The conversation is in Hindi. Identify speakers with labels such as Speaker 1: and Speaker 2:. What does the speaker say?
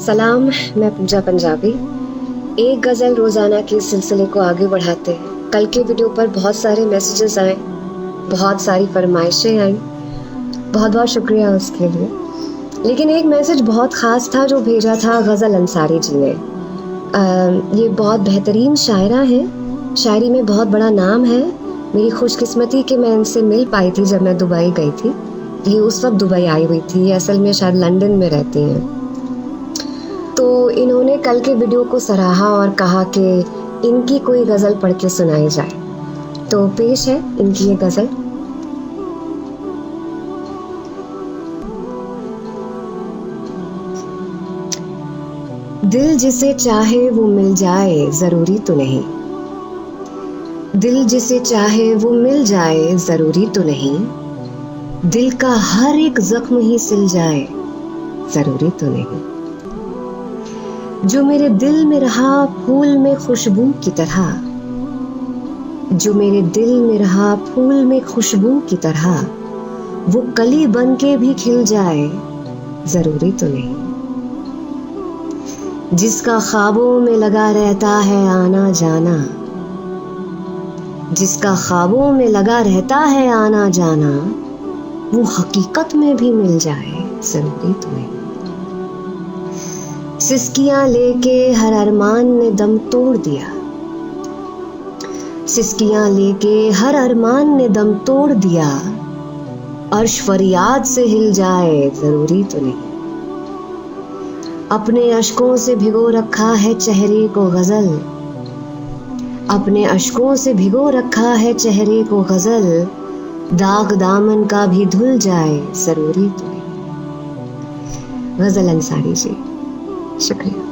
Speaker 1: सलाम, मैं पूजा पंजाबी। एक गज़ल रोज़ाना के सिलसिले को आगे बढ़ाते हैं। कल के वीडियो पर बहुत सारे मैसेजेस आए, बहुत सारी फरमाइशें आई, बहुत बहुत शुक्रिया उसके लिए। लेकिन एक मैसेज बहुत ख़ास था जो भेजा था गज़ल अंसारी जी ने। ये बहुत बेहतरीन शायरा हैं, शायरी में बहुत बड़ा नाम है। मेरी खुशकिस्मती कि मैं इनसे मिल पाई थी जब मैं दुबई गई थी। ये उस वक्त दुबई आई हुई थी, ये असल में शायद लंदन में रहती हैं। तो इन्होंने कल के वीडियो को सराहा और कहा कि इनकी कोई गज़ल पढ़ के सुनाई जाए। तो पेश है इनकी ये गज़ल। दिल जिसे चाहे वो मिल जाए ज़रूरी तो नहीं, दिल जिसे चाहे वो मिल जाए ज़रूरी तो नहीं, दिल का हर एक ज़ख्म ही सिल जाए ज़रूरी तो नहीं। जो मेरे दिल में रहा फूल में खुशबू की तरह, जो मेरे दिल में रहा फूल में खुशबू की तरह, वो कली बन के भी खिल जाए ज़रूरी तो नहीं। जिसका ख्वाबों में लगा रहता है आना जाना, जिसका ख्वाबों में लगा रहता है आना जाना, वो हकीकत में भी मिल जाए ज़रूरी तो नहीं। सिसकियां लेके हर अरमान ने दम तोड़ दिया, सिसकियां लेके हर अरमान ने दम तोड़ दिया, अर्श फरियाद से हिल जाए ज़रूरी तो नहीं। अपने अश्कों से भिगो रखा है चेहरे को गज़ल, अपने अश्कों से भिगो रखा है चेहरे को गज़ल, दाग दामन का भी धुल जाए ज़रूरी तो नहीं। गज़ल अंसारी जी, शुक्रिया।